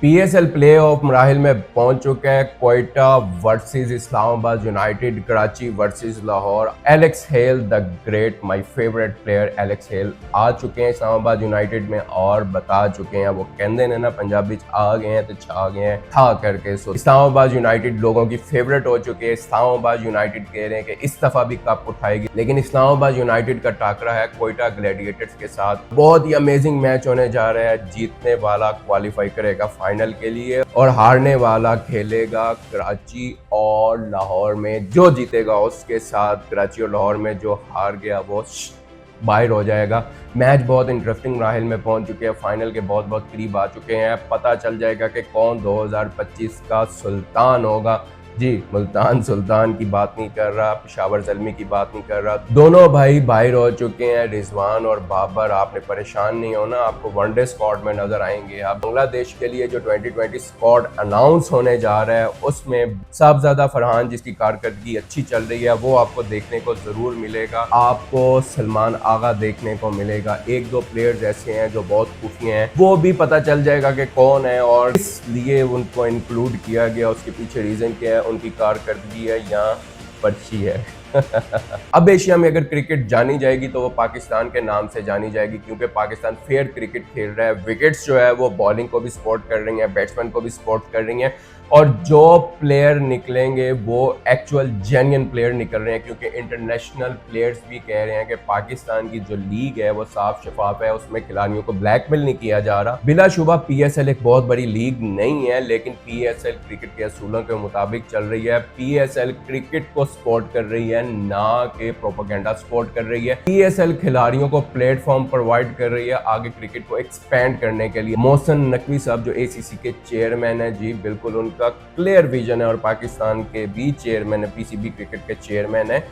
PSL playoff मराहिल में पहुंच चुके हैं। Quetta versus Islamabad United, Karachi versus Lahore. Alex Hales the great, my favourite player Alex Hales आ चुके हैं इस्लामाबाद यूनाइटेड में और बता चुके हैं। वो कहते हैं ना पंजाबी आ गए हैं तो छा गए हैं था करके। सो इस्लामाबाद यूनाइटेड लोगों की फेवरेट हो चुके हैं। इस्लामाबाद यूनाइटेड कह रहे हैं कि इस दफा भी कप उठाएगी, लेकिन इस्लामाबाद यूनाइटेड का टाकरा है क्वेटा ग्लैडिएटर्स के साथ। बहुत ही अमेजिंग मैच होने जा रहा है। जीतने वाला क्वालिफाई करेगा फाइनल के लिए और हारने वाला खेलेगा कराची और लाहौर में। जो जीतेगा उसके साथ, कराची और लाहौर में जो हार गया वो बाहर हो जाएगा। मैच बहुत इंटरेस्टिंग मराहिल में पहुंच चुके हैं। फाइनल के बहुत बहुत करीब आ चुके हैं। पता चल जाएगा कि कौन 2025 का सुल्तान होगा। जी, मुल्तान सुल्तान की बात नहीं कर रहा, पेशावर ज़ल्मी की बात नहीं कर रहा। दोनों भाई बाहर हो चुके हैं, रिजवान और बाबर। आपने परेशान नहीं होना, आपको वनडे स्क्वाड में नजर आएंगे। अब बांग्लादेश के लिए जो 2020 स्क्वाड अनाउंस होने जा रहा है उसमें साहबजादा फरहान, जिसकी कारकर्दगी अच्छी चल रही है, वो आपको देखने को जरूर मिलेगा। आपको सलमान आगा देखने को मिलेगा। एक दो प्लेयर्स ऐसे हैं जो बहुत खुफिया हैं, वो भी पता चल जाएगा कि कौन है और इसलिए उनको इंक्लूड किया गया। उसके पीछे रीजन क्या है, उनकी कारकर्दगी है या पर्ची है। अब एशिया में अगर क्रिकेट जानी जाएगी तो वो पाकिस्तान के नाम से जानी जाएगी, क्योंकि पाकिस्तान फेयर क्रिकेट खेल रहा है। विकेट्स जो है वो बॉलिंग को भी सपोर्ट कर रही हैं, बैट्समैन को भी सपोर्ट कर रही हैं, और जो प्लेयर निकलेंगे वो एक्चुअल जेन्युइन प्लेयर निकल रहे हैं। क्योंकि इंटरनेशनल प्लेयर्स भी कह रहे हैं कि पाकिस्तान की जो लीग है वो साफ शफाफ है, उसमें खिलाड़ियों को ब्लैकमेल नहीं किया जा रहा। बिलाशुबा पीएसएल एक बहुत बड़ी लीग नहीं है, लेकिन पीएसएल क्रिकेट के असूलों के मुताबिक चल रही है। पीएसएल क्रिकेट को सपोर्ट कर रही है, ना कि प्रोपेगेंडा सपोर्ट कर रही है। पीएसएल खिलाड़ियों को प्लेटफॉर्म प्रोवाइड कर रही है आगे क्रिकेट को एक्सपेंड करने के लिए। मोहसिन नकवी साहब जो एसीसी के चेयरमैन है, जी बिल्कुल उनका क्लियर विजन है, और पाकिस्तान के भी चेयरमैन है, पीसीबी क्रिकेट के चेयरमैन है।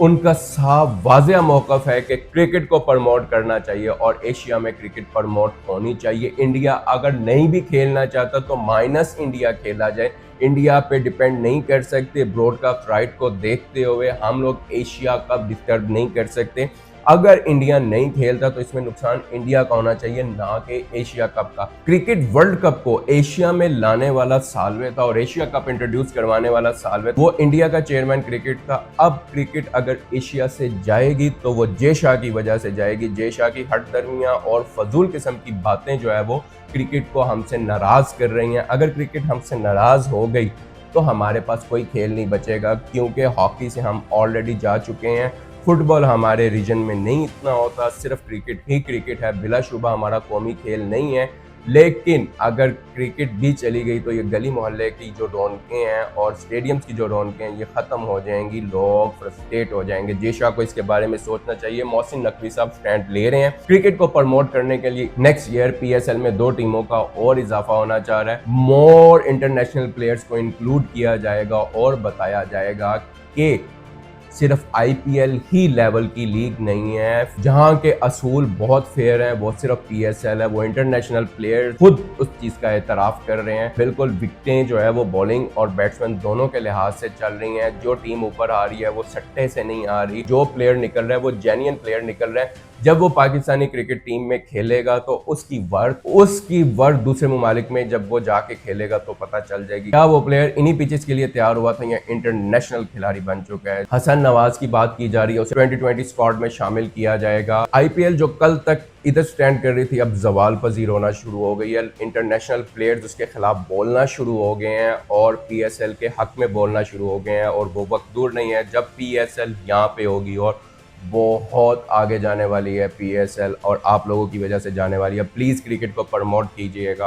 उनका साफ वाज़ेह मौक़िफ़ है कि क्रिकेट को प्रमोट करना चाहिए और एशिया में क्रिकेट प्रमोट होनी चाहिए। इंडिया अगर नहीं भी खेलना चाहता तो माइनस इंडिया खेला जाए। इंडिया पे डिपेंड नहीं कर सकते। ब्रॉडकास्ट राइट को देखते हुए हम लोग एशिया कप डिस्टर्ब नहीं कर सकते। अगर इंडिया नहीं खेलता तो इसमें नुकसान इंडिया का होना चाहिए, ना कि एशिया कप का। क्रिकेट वर्ल्ड कप को एशिया में लाने वाला सालवे था और एशिया कप इंट्रोड्यूस करवाने वाला सालवे, वो इंडिया का चेयरमैन क्रिकेट था। अब क्रिकेट अगर एशिया से जाएगी तो वो जय शाह की वजह से जाएगी। जय शाह की हटदर्मियां और फजूल किस्म की बातें जो है वो क्रिकेट को हमसे नाराज कर रही हैं। अगर क्रिकेट हमसे नाराज हो गई तो हमारे पास कोई खेल नहीं बचेगा, क्योंकि हॉकी से हम ऑलरेडी जा चुके हैं। फुटबॉल हमारे रीजन में नहीं इतना होता, सिर्फ क्रिकेट ही क्रिकेट है। बिलाशुबा हमारा कौमी खेल नहीं है, लेकिन अगर क्रिकेट भी चली गई तो ये गली मोहल्ले की जो रौनकें हैं और स्टेडियम्स की जो रौनकें हैं ये ख़त्म हो जाएंगी। लोग फ्रस्ट्रेट हो जाएंगे। जय शाह को इसके बारे में सोचना चाहिए। मोहसिन नकवी साहब स्टैंड ले रहे हैं क्रिकेट को प्रमोट करने के लिए। नेक्स्ट ईयर पीएसएल में 2 टीमों का और इजाफा होना चाह रहा है। मोर इंटरनेशनल प्लेयर्स को इंक्लूड किया जाएगा और बताया जाएगा कि सिर्फ आईपीएल ही लेवल की लीग नहीं है। जहां के असूल बहुत फेयर हैं, वो सिर्फ पीएसएल है। वो इंटरनेशनल प्लेयर खुद उस चीज का एतराफ कर रहे हैं। बिल्कुल विकेटें जो है वो बॉलिंग और बैट्समैन दोनों के लिहाज से चल रही हैं। जो टीम ऊपर आ रही है वो सट्टे से नहीं आ रही। जो प्लेयर निकल रहा है वो जेन्युइन प्लेयर निकल रहा है। जब वो पाकिस्तानी क्रिकेट टीम में खेलेगा तो उसकी वर्थ दूसरे ममालिक में जब वो जाके खेलेगा तो पता चल जाएगी क्या वो प्लेयर इन्हीं पिचेस के लिए तैयार हुआ था या इंटरनेशनल खिलाड़ी बन चुका है। हसन नवाज की बात की जा रही है, उसे 2020 स्क्वाड में शामिल किया जाएगा। आईपीएल जो कल तक इधर स्टैंड कर रही थी अब जवाल पजीर होना शुरू हो गई है। इंटरनेशनल प्लेयर्स उसके खिलाफ बोलना शुरू हो गए हैं और पीएसएल के हक में बोलना शुरू हो गए हैं, और वो वक्त दूर नहीं है जब पीएसएल यहाँ पे होगी और बहुत आगे जाने वाली है पीएसएल, और आप लोगों की वजह से जाने वाली है। प्लीज क्रिकेट को प्रमोट कीजिएगा।